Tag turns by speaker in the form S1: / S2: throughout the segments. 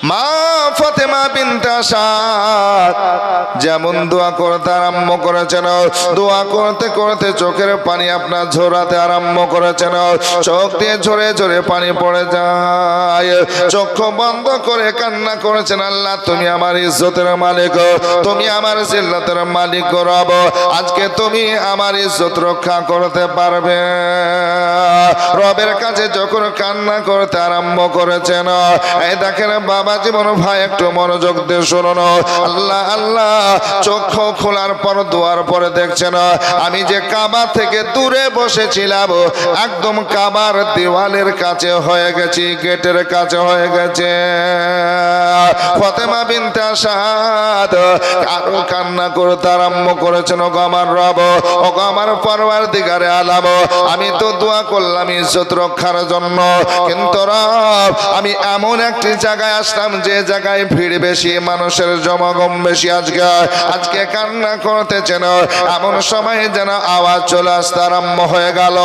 S1: মা ফাতেমা বিনতে আসাদ যেমন দোয়া করতে আরম্ভ করেছেন, দোয়া করতে করতে চোখের পানি আপনার ঝরাতে আরম্ভ করেছেন। চোখ দিয়ে ঝরে ঝরে পানি পড়ে যায়, চক্ষু বন্ধ করে কান্না করেছেন, আল্লাহ তুমি আমার ইজ্জতের মালিক, তুমি আমার জিল্লতের মালিক রব, আজকে তুমি আমার ইজ্জত রক্ষা করতে পারবে। রবের কাছে যখন কান্না করতে আরম্ভ করেছেন, এই দেখেন বাবা জীবন ভাই একটু মনোযোগ দিয়ে শুনুন। আল্লাহ আল্লাহ চক্ষু খোলার পর দোয়ার পরে দেখছেন আমি যে কাবা থেকে দূরে বসেছিলাম একদম কাবার দেওয়ালের কাছে হয়ে গেছি, গেটের কাছে হয়ে গেছে। ফাতেমা বিনতে আসাদ আরো কান্না করতে আরম্ভ করেছেন, ওগো আমার রব, ওগো আমার পরওয়ারদিগারে আলাম, আমি তো দোয়া করলাম ইজ্জত রক্ষার জন্য, কিন্তু রব আমি এমন একটি জায়গায় আসলাম যে জায়গায় ভিড় বেশি, মানুষের জমাগম বেশি, আজকে কান্না করতেছেন। এমন সময় যেন আওয়াজ চলে আসতে আরম্ভ হয়ে গেল,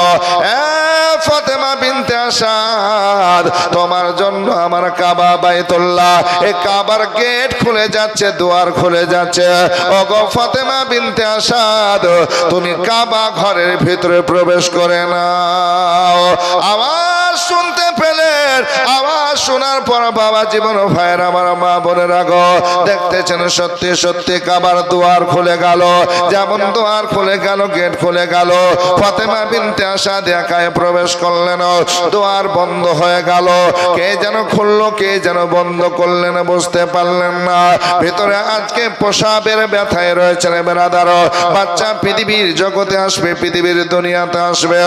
S1: ফাতেমা বিনতে আসাদ তোমার জন্য আমার কাবা বাইতুল্লাহ, এই কাবার গেট খুলে যাচ্ছে, দুয়ার খুলে যাচ্ছে। ওগো ফাতেমা বিনতে আসাদ তুমি কাবা ঘরের ভিতরে প্রবেশ করে নাও। আওয়াজ শুনতে পেলেন, আওয়াজ শোনার পর বাবা জীবন ভাইয়ের আমার মা বোনের আগো দেখতেছেন সত্যি সত্যি কাবার দুয়ার খুলে গেল। যেমন দুয়ার খুলে গেল, গেট খুলে গেল, ফাতেমা বিনতে আসাদ একাই প্রবেশ করলেন, দুয়ার বন্ধ হয়ে গেল। কে যেন খুললো, কে যেন বন্ধ করলেন বুঝতে পারলেন না। ভিতরে আজকে প্রসাবের ব্যথায় রয়েছেন বেরাদার, বাচ্চা পৃথিবীর জগতে আসবে, পৃথিবীর দুনিয়াতে আসবে।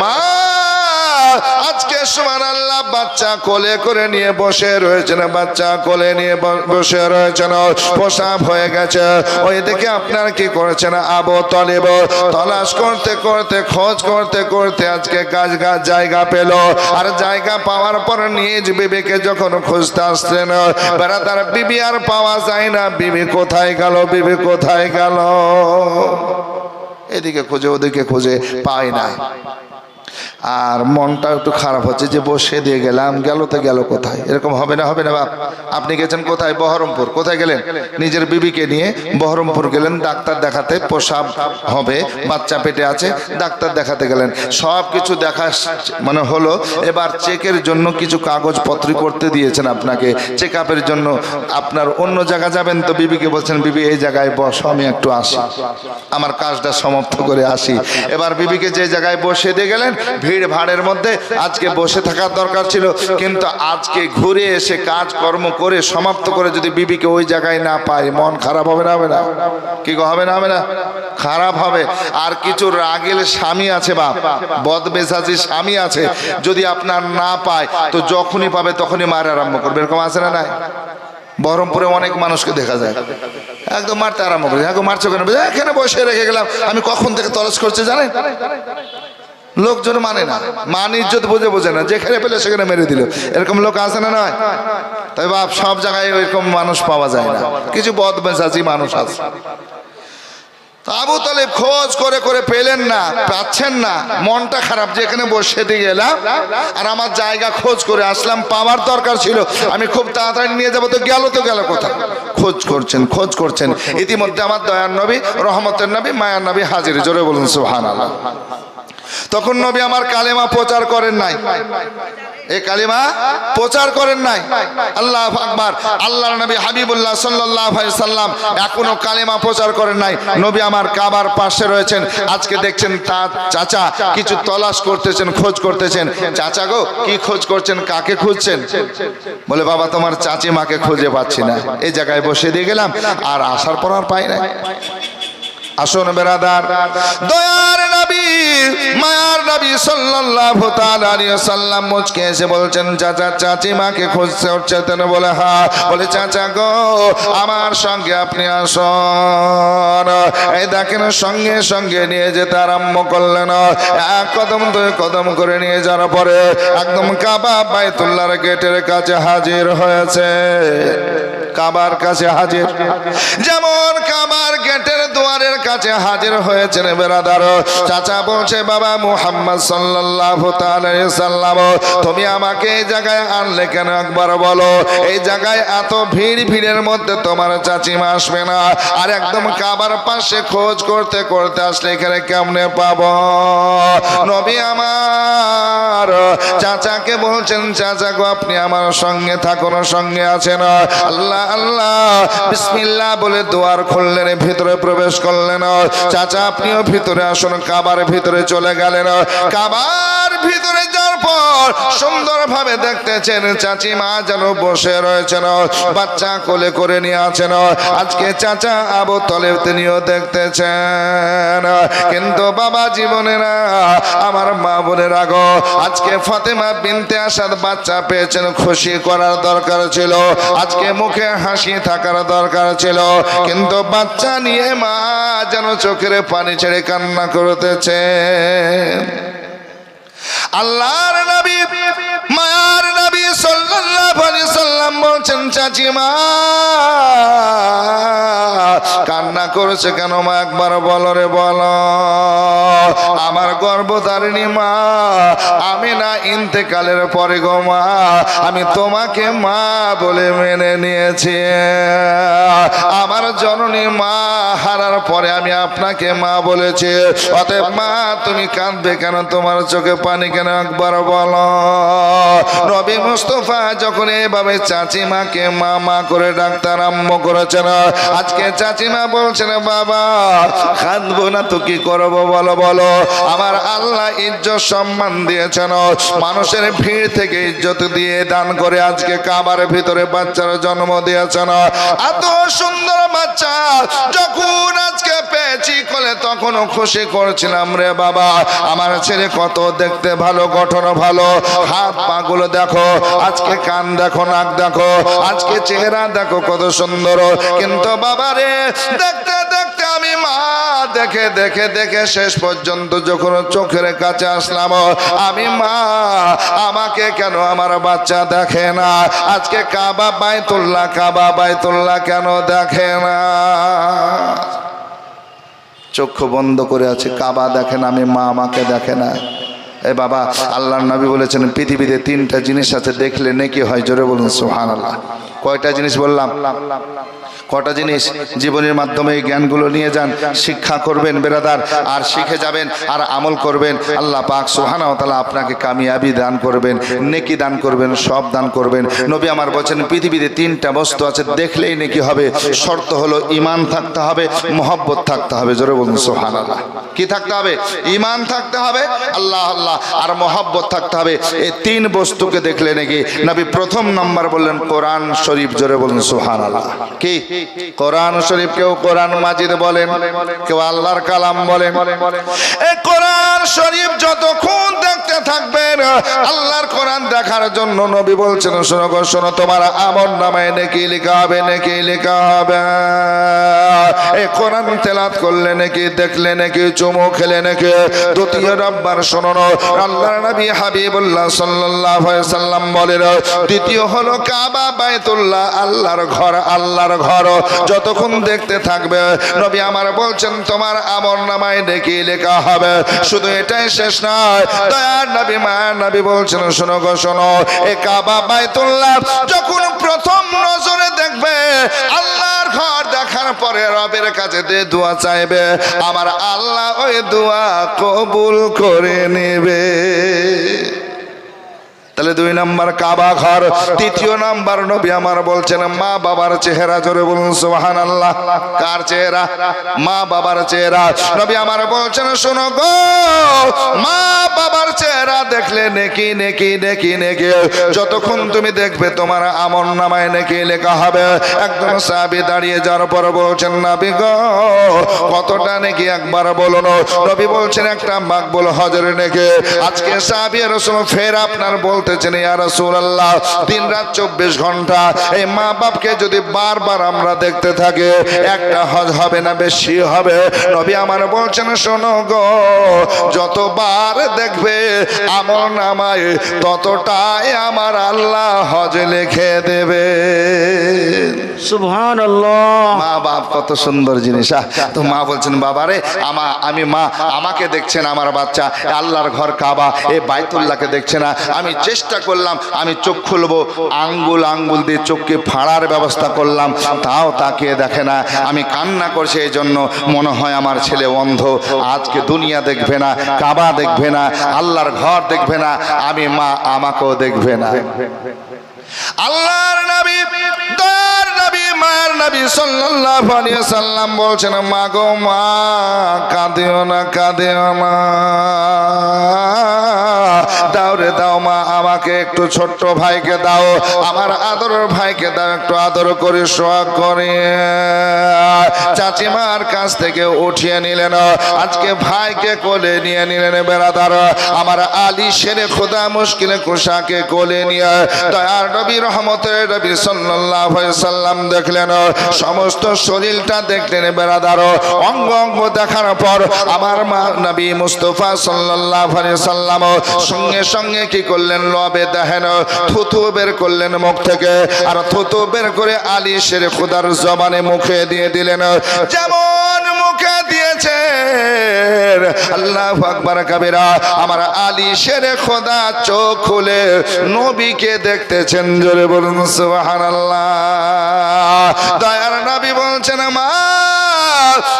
S1: মা আজকে সুবহানাল্লাহ বাচ্চা কোলে করে নিয়ে বসে রয়েছেন, বাচ্চা কোলে নিয়ে বসে রয়েছেন, প্রসাব হয়ে গেছে। ওই দিকে আপনার কি করেছেন আবু তালেব তলাশ করতে করতে, খোঁজ করতে করতে আজকে কাজ জায়গা পেল। আর জায়গা পাওয়ার পর নিজ বিবিকে যখন খুঁজতে আসলেন বেড়াদার, বিবি আর পাওয়া যায় না। বিবি কোথায় গেল, বিবি কোথায় গেল? এদিকে খুঁজে ওদিকে খুঁজে পাই না। আর মনটা একটু খারাপ হচ্ছে যে বসে দিয়ে গেলাম, গেল তো গেল কোথায়? এরকম হবে না, হবে না বাপ। আপনি গেছেন কোথায়? বহরমপুর। কোথায় গেলেন? নিজের বিবিকে নিয়ে বহরমপুর গেলেন ডাক্তার দেখাতে, প্রসাব হবে, বাচ্চা পেটে আছে, ডাক্তার দেখাতে গেলেন। সব কিছু দেখা মানে হলো, এবার চেকের জন্য কিছু কাগজপত্র করতে দিয়েছেন আপনাকে, চেক আপের জন্য। আপনার অন্য জায়গা যাবেন তো বিবিকে বলছেন বিবি এই জায়গায় বস, আমি একটু আসি, আমার কাজটা সমাপ্ত করে আসি। এবার বিবিকে যে জায়গায় বসে দিয়ে গেলেন, ভিড় ভাড়ের মধ্যে আজকে বসে থাকার দরকার ছিল, কিন্তু আজকে ঘুরে এসে কাজ কর্ম করে সমাপ্ত করে যদি বিবিকে ওই জায়গায় না পাই, মন খারাপ হবে না? হবে না? কি হবে না? হবে না? খারাপ হবে। আর কিছু রাগেল স্বামী আছে বাপ, বদমেজাজি স্বামী আছে, যদি আপনার না পায় তো যখনই পাবে তখনই মার আরম্ভ করবে। এরকম আছে না নাই? বহরমপুরে অনেক মানুষকে দেখা যায় একদম মারতে আরম্ভ করে, একদম মারছে কেন, এখানে বসে রেখে গেলাম, আমি কখন থেকে তলাশ করছে জানেন? লোকজন মানে না, মান ইজ্জত বোঝে বোঝে না, যেখানে পেলে সেখানে মেরে দিল। এরকম লোক আছে না নয়? তবে বাপ সব জায়গায় ওইরকম মানুষ পাওয়া যায় না, কিছু বদমেজাজি মানুষ আছে। আবু তালেব খোঁজ করে করে পেলেন না, পাচ্ছেন না, মনটা খারাপ যে এখানে বসে দিয়ে গেলাম আর আমার জায়গা খোঁজ করে আসলাম, পাওয়ার দরকার ছিল, আমি খুব তাড়াতাড়ি নিয়ে যাবো, তো গেল কোথায়? খোঁজ করছেন, খোঁজ করছেন। ইতিমধ্যে আমার দয়ার নবী, রহমতের নবী, মায়ার নবী হাজির। জোরে বলুন সুবহানাল্লাহ। তখন নবী আমার কালেমা প্রচার করেন নাই, এই কালিমা প্রচার করেন নাই। আল্লাহু আকবার। আল্লাহর নবী হাবিবুল্লাহ সাল্লাল্লাহু আলাইহি সাল্লাম এখনো কালিমা প্রচার করেন নাই। নবী আমার কাবার পাশে রয়েছেন। আজকে দেখছেন তার চাচা কিছু তলাশ করতেছেন, খোঁজ করতেছেন। চাচা গো কি খোঁজ করছেন, কাকে খুঁজছেন? বলে বাবা তোমার চাচি মাকে খুঁজে পাচ্ছি না, এই জায়গায় বসে দিয়ে গেলাম, আর আসার পর আর পাই না। আসুন বেরাদার, দয়ার নবী, মায়ার নবী সাল্লাল্লাহু তাআলা আলাইহি ওয়াসাল্লাম মুচকে এসে বলছেন চাচা চাচি মাকে খুঁজতে হচ্ছেন? বলে হ্যাঁ। বলে চাচা গো আমার সঙ্গে আপনি আসুন। এই দেখেন সঙ্গে সঙ্গে নিয়ে যেতে আরম্ভ করলেন। এক কদম দুই কদম করে নিয়ে যাওয়ার পরে একদম কাবা বাইতুল্লাহর গেটের কাছে হাজির হয়েছে, কাবার কাছে হাজির। যেমন কাবার গেটের দোয়া দরবারের কাছে হাজির হয়েছেন বেরাদার। চাচা বলছে বাবা মুহাম্মদ সাল্লাল্লাহু তাআলা আলাইহি সাল্লাম, তুমি আমাকে এই জায়গায় আনলে কেন একবার বলো? এই জায়গায় এত ভিড়ের মধ্যে তোমার চাচিমা আসবে না, আর একদম কাবার পাশে খোঁজ করতে করতে আসলে এখানে কেমনে পাবো? নবী আমার চাচাকে বলছেন, চাচা গো আপনি আমার সঙ্গে থাকুন, সঙ্গে আছেন। আল্লাহ আল্লাহ বিসমিল্লাহ বলে দুয়ার খুললেন, ভিতরে প্রবেশ করলেন। চাচা আপনিও ভিতরে আসুন। কাবার ভিতরে চলে গেলেন। কাবার ভিতরে যাওয়ার পর সুন্দরভাবে দেখতেছেন চাচিমা যেন বসে রয়েছেন, বাচ্চা কোলে করে নিয়ে আছেন। আজকে চাচা আবু তালেব তিনিও দেখতেছেন। কিন্তু বাবা জীবনেরা আমার মা বোনেরা গো, আজকে ফাতেমা বিনতে আসাদ বাচ্চা পেয়েছেন, খুশি করার দরকার ছিল, আজকে মুখে হাসি থাকার দরকার ছিল, কিন্তু বাচ্চা নিয়ে মা যেন চোখের পানি ছেড়ে কান্না করতেছে। আল্লাহর নবী মায়ার নবী সাল্লাল্লাহু আলাইহি সাল্লাম বলছেন, চাচিমা কান্না করেছে কেন মা? একবার বলো রে বলো। আমার গর্ভধারিণী মা আমিনা ইন্তেকালের পরে গো মা, আমি তোমাকে মা বলে মেনে নিয়েছি। আমার জননী মা হারার পরে আমি আপনাকে মা বলেছি, অতএব মা তুমি কাঁদবে কেন? তোমার চোখে পানি কেন? একবার বলো। নবী মুস্তাফা যখন এভাবে চাচিমাকে মা মা করে ডাকতে আরম্ভ করেছেন, আজকে চাচিমা বলছেন বাবা কাঁদবো না তো কি করবো বলো বলো। আমার আল্লাহ ইজ্জত সম্মান দিয়েছেন, মানুষের ভিড় থেকে ইজ্জত দিয়ে দান করে আজকে কাবার ভিতরে বাচ্চার জন্ম দিয়েছেন। এত সুন্দর বাচ্চা যখন আজকে পেয়েছি কোলে তখনও খুশি করছিলাম রে বাবা, আমার ছেলে কত দেখতে ভালো, গঠন ভালো, হাত পা গুলো দেখো, আজকে কান দেখো, নাক দেখো, আজকে চেহারা দেখো কত সুন্দর। কিন্তু বাবা রে দেখতে দেখতে আমি মা দেখে দেখে দেখে শেষ পর্যন্ত যখন চোখের কাছে আসলাম, আমি মা আমাকে কেন আমার বাচ্চা দেখে না? আজকে কাবা বাইতুল্লাহ কেন দেখে না? চক্ষু বন্ধ করে আছে, কাবা দেখেন, আমি মা আমাকে দেখে না। এ বাবা আল্লাহর নবী বলেছেন পৃথিবীতে তিনটা জিনিস আছে দেখলে নেকি হয়। জোরে বলুন সুবহানাল্লাহ। কয়টা জিনিস বললাম? কটা জিনিস? জীবনের মাধ্যমে এই জ্ঞানগুলো নিয়ে যান, শিক্ষা করবেন বেরাদার, আর শিখে যাবেন আর আমল করবেন। আল্লাহ পাক সুবহানাহু ওয়া তাআলা আপনাকে কামিয়াবি দান করবেন, নেকি দান করবেন, সব দান করবেন। নবী আমার বলেছেন পৃথিবীতে তিনটা বস্তু আছে দেখলেই নেকি হবে। শর্ত হলো ঈমান থাকতে হবে, মহব্বত থাকতে হবে। জোরে বলুন সুবহানাল্লাহ। কি থাকতে হবে? ঈমান থাকতে হবে, আল্লাহ আল্লাহ, আর মহব্বত থাকতে হবে। এই তিন বস্তুকে দেখলে নাকি নবী প্রথম নাম্বার বললেন কোরআন শরীফ। জোরে বলুন সুবহানাল্লাহ। কি? কোরআন শরীফ। কেউ কোরআন মাজিদ বলেন, কেউ আল্লাহর কালাম বলেন। এই কোরআন শরীফ যতক্ষণ দেখতে থাকবেন, আল্লাহর কোরআন দেখার জন্য নবী বলছেন শোনো গো শোনো, তোমার আমল নামায় নেকি লেখা হবে, নেকি লেখা হবে। এই কোরআন তেলাওয়াত করলে নাকি, দেখলে নাকি, চুমু খেলে নাকি। দ্বিতীয় নাম্বার শোনো, আল্লাহর নবী হাবিবুল্লাহ সাল্লাল্লাহু আলাইহি সাল্লাম বলেন দ্বিতীয় হলো কাবা বাইতুল্লাহ, আল্লাহর ঘর, আল্লাহর ঘর যতক্ষণ দেখতে থাকবে নবী আমার বলছেন তোমার আমল নামায় নেকি লেখা হবে। শুধু এটাই শেষ নয়, দয়ার নবী মায়ার নবী বলছেন শোনো গো শোনো, এই কাবা বাইতুল্লাহ যখন প্রথম নজরে দেখবে, আল্লাহর ঘর দেখার পরে রবের কাছে দোয়া চাইবে, আমার আল্লাহ ওই দোয়া কবুল করে নেবে। তাহলে দুই নাম্বার কাবা ঘর। তৃতীয় নাম্বার নবী আমার বলছেন মা বাবার চেহারা। জোরে বলুন সুবহানাল্লাহ। কার চেহারা? মা বাবার চেহারা। নবী আমার বলছেন শোনো গো, মা বাবার চেহারা দেখলে নেকি নেকি নেকি নেকি। যতক্ষণ তুমি দেখবে তোমার আমল নামায় নেকি লেখা হবে। একজন সাহাবী দাঁড়িয়ে যাওয়ার পর বলছেন নবী গো কতটা নেকি একবার বলুন। নবী বলছেন একটা মাকবুল হজের নেকি। আজকে সাহাবী রাসূল ফের আপনার বলতেছেন ইয়া রাসূলুল্লাহ, দিন রাত 24 ঘন্টা এই মা বাপকে যদি বারবার আমরা দেখতে থাকি, একটা হজ হবে না বেশি হবে? নবী আমার বলছেন শোনো গো, যতবার দেখবে আমল নামায় ততটাই আমার আল্লাহ হজ লিখে দেবে।
S2: সুবহানাল্লাহ।
S1: মা বাপ কত সুন্দর জিনিস। তো মা বলছেন বাবারে আমি মা আমাকে দেখছে না আমার বাচ্চা, আল্লাহর ঘর কাবা এই বাইতুল্লাহকে দেখছে না। আমি চেষ্টা করলাম আমি চোখ খুলবো, আঙ্গুল দিয়ে চোখকে ফাড়ার ব্যবস্থা করলাম, তাও তাকিয়ে দেখে না। আমি কান্না করছি এই জন্য মনে হয় আমার ছেলে অন্ধ, আজকে দুনিয়া দেখবে না, কাবা দেখবে না, আল্লাহর ঘর দেখবে না, আমি মা আমাকেও দেখবে না। আল্লাহর নবী দয়ার নবী মায়ের নবী সাল্লাল্লাহু আলাইহি সাল্লাম বলছেন মা গো মা কাঁদিও না দাও রে দাও মা, আমাকে একটু ছোট্ট ভাইকে দাও, আমার আদরের ভাইকে দাও, একটু আদর করে সোহাগ করে। চাচিমার কাছ থেকে উঠিয়ে নিলেন, আজকে ভাইকে কোলে নিয়ে নিলেন বেরাদার। আমার আলী শেরে খোদা মুশকিলে কুশাকে কোলে নিয়ে দয়ার নবী রহমতের নবী সাল্লাল্লাহু আলাইহি সাল্লাম দেখলেন, সমস্ত শরীরটা দেখলেন বেরাদার। অঙ্গ অঙ্গ দেখার পর আমার মা নবী মুস্তাফা সাল্লাল্লাহু আলাইহি সাল্লাম সঙ্গে সঙ্গে কি করলেন, লবে দেখেন থুতু বের করলেন মুখ থেকে, আর থুতু বের করে আলী শেরে খোদার জবানে মুখে দিয়ে দিলেন। যেমন মুখে দিয়েছে আল্লাহু আকবার কাবীরা, আমার আলী শেরে খোদা চোখ খুলে নবীকে দেখতেছেন। জোরে বলুন সুবহানাল্লাহ। দয়ার নবী বলছেন মা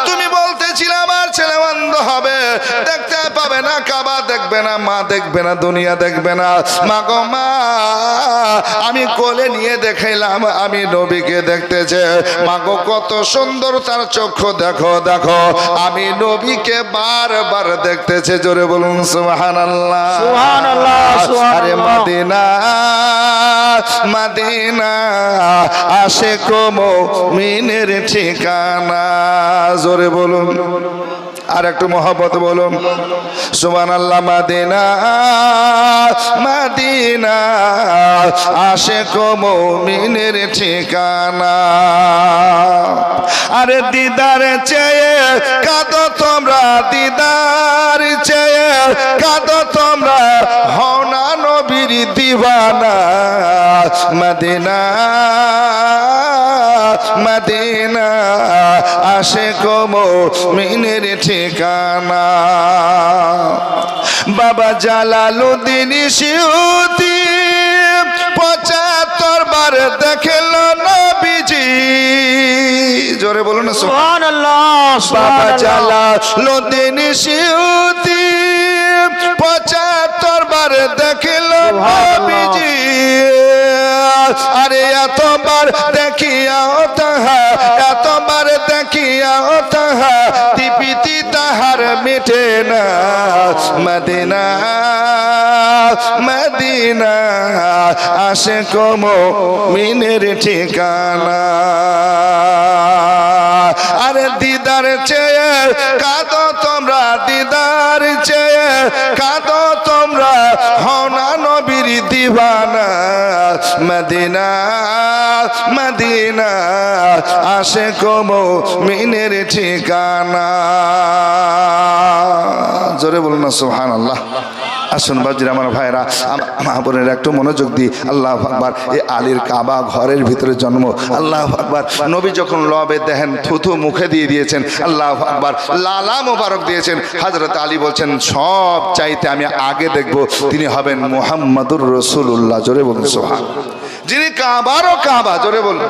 S1: তুমি বলতেছিলে আমার ছেলে অন্ধ হবে, দেখতে পাবে না, কাবা দেখবে না, মা দেখবে না, দুনিয়া দেখবে না। মা গো মা আমি কোলে নিয়ে দেখাইলাম আমি নবীকে দেখতেছে। মা গো কত সুন্দর তার চক্ষু, দেখো দেখো আমি নবীকে বারবার দেখতেছে। জোরে বলুন সুবহানাল্লাহ
S2: সুবহানাল্লাহ।
S1: আরে মদিনা মদিনা আশিক মুমিনের ঠিকানা। জোরে বলুন আর একটু মহব্বত বলুন সুবহানাল্লাহ। মদিনা মদিনা আশিক মুমিনের ঠিকানা। আরে দিদার চেয়ে কাঁদো তোমরা, দিদার চেয়ে কাঁদো তোমরা, হও না নবীর দিওয়ানা। মদিনা মদিনা আশিক মুমিনের ঠিকানা। বাবা জালালউদ্দিন সিউতি ৭৫ বার দেখল নবীজি। জোরে বলুন না
S2: সুবহানাল্লাহ।
S1: বাবা জালালউদ্দিন সিউতি ৭৫ বার দেখল নবীজি। আরে এতবার দেখিয়াও তাহা, এতবার দেখিয়াও তাহা, তৃপ্তি তাহার মিটে না। মদিনা মদিনা আশিক মুমিনের ঠিকানা। আরে দিদার চেয়ে কাঁদো তোমরা, দিদার চেয়ে কাঁদো তোমরা, হও না নবীর দিওয়ানা। মদিনা মদিনা আশিক মুমিনের ঠিকানা। জোরে বলুন না সুবহানাল্লাহ। আসুন বাজির আমার ভাইরা মা বোনের একটু মনোযোগ দিই। আল্লাহু আকবার। এই আলীর কাবা ঘরের ভিতরে জন্ম। আল্লাহু আকবার। নবী যখন লবে দেখেন থুথু মুখে দিয়ে দিয়েছেন, আল্লাহু আকবার, লালা মোবারক দিয়েছেন। হযরত আলী বলছেন সব চাইতে আমি আগে দেখব তিনি হবেন মুহাম্মাদুর রাসূলুল্লাহ। জোরে বলুন সুবহানাল্লাহ। যিনি কাবারও কাবা। জোরে বলুন।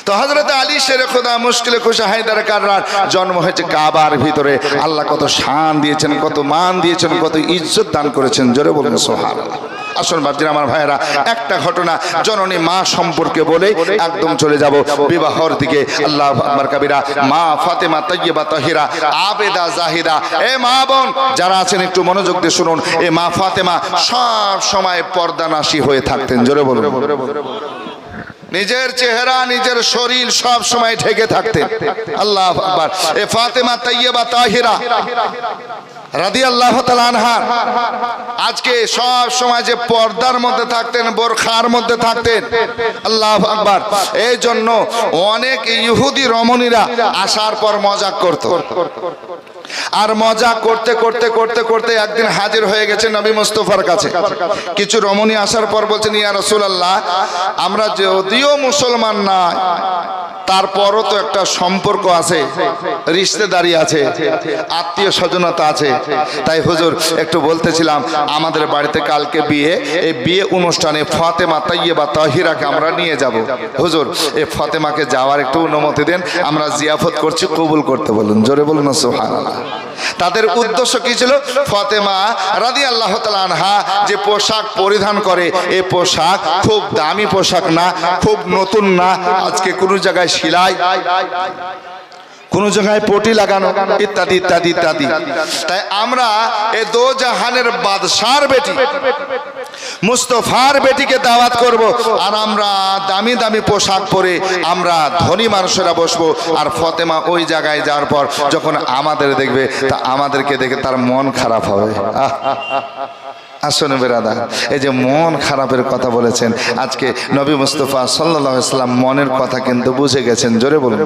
S1: তো হযরত আলী শেরে খোদা মুশকিলে কুশা হায়দার কাররার জন্ম হয়েছে কাবার ভিতরে। আল্লাহ কত শান দিয়েছেন, কত মান দিয়েছেন, কত ইজ্জত দান করেছেন। জোরে বলুন সুবহানাল্লাহ। আসুন বাপজিরা আমার ভাইয়েরা, একটা ঘটনা জননী মা সম্পর্কে বলে একদম চলে যাব বিবাহর দিকে। আল্লাহু আকবার কাবীরা। মা ফাতেমা তাইয়্যিবা তাহিরা আবেদা জাহিদা। এ মা বোন যারা আছেন একটু মনোযোগ দিয়ে শুনুন। এ মা ফাতেমা সব সময় পর্দানাশী হয়ে থাকতেন। জোরে বলুন। নিজের চেহারা নিজের শরীর সব সময় ঢেকে থাকতেন। আল্লাহু আকবার। এ ফাতেমা তাইয়্যিবা তাহিরা রাদিয়াল্লাহু তাআলা আনহা আজকে সব সময় যে পর্দার মধ্যে থাকতেন, বোরখার মধ্যে থাকতেন। আল্লাহু আকবার। এই জন্য অনেক ইহুদি রমণীরা আসার পর মজাক করত। আর মজা করতে করতে করতে করতে একদিন হাজির হয়ে গেছে নবী মুস্তাফার কাছে। কিছু রমণী আসার পর বলছেন, ইয়া রাসূলুল্লাহ, আমরা যদিও মুসলমান না, তারপরও তো একটা সম্পর্ক আছে, রিশতেদারি আছে, আত্মীয় স্বজনতা আছে। তাই হুজুর একটু বলতেছিলাম, আমাদের বাড়িতে কালকে বিয়ে, এই বিয়ে অনুষ্ঠানে ফাতেমা তাইয়্যিবা তাহিরাকে আমরা নিয়ে যাব। হুজুর, এই ফাতেমাকে যাওয়ার একটু অনুমতি দেন, আমরা জিয়াফত করছি, কবুল করতে বলুন। জোরে বলুন না সুবহানাল্লাহ। তাদের উদ্দেশ্য কি ছিল? ফাতেমা রাদিয়াল্লাহু তাআলা আনহা যে পোশাক পরিধান করে, এই পোশাক খুব দামি পোশাক না, খুব নতুন না, আজকে কোনো জায়গায় সেলাই, কোন জায়গায় পটি লাগানো, ইত্যাদি ইত্যাদি ইত্যাদি। তাই আমরা এই দো জাহানের বাদশার বেটি মুস্তফার বেটিকে দাওয়াত করব, আর আমরা দামি দামি পোশাক পরে আমরা ধনী মানুষেরা বসবো। আর ফাতেমা ওই জায়গায় যাওয়ার পর যখন আমাদের দেখবে, তা আমাদেরকে দেখে তার মন খারাপ হবে। আসুন বেরাদা, এই যে মন খারাপের কথা বলেছেন, আজকে নবী মুস্তাফা সাল্লাল্লাহু আলাইহি ওয়াসাল্লাম মনের কথা কিন্তু বুঝে গেছেন। জোরে বলুন।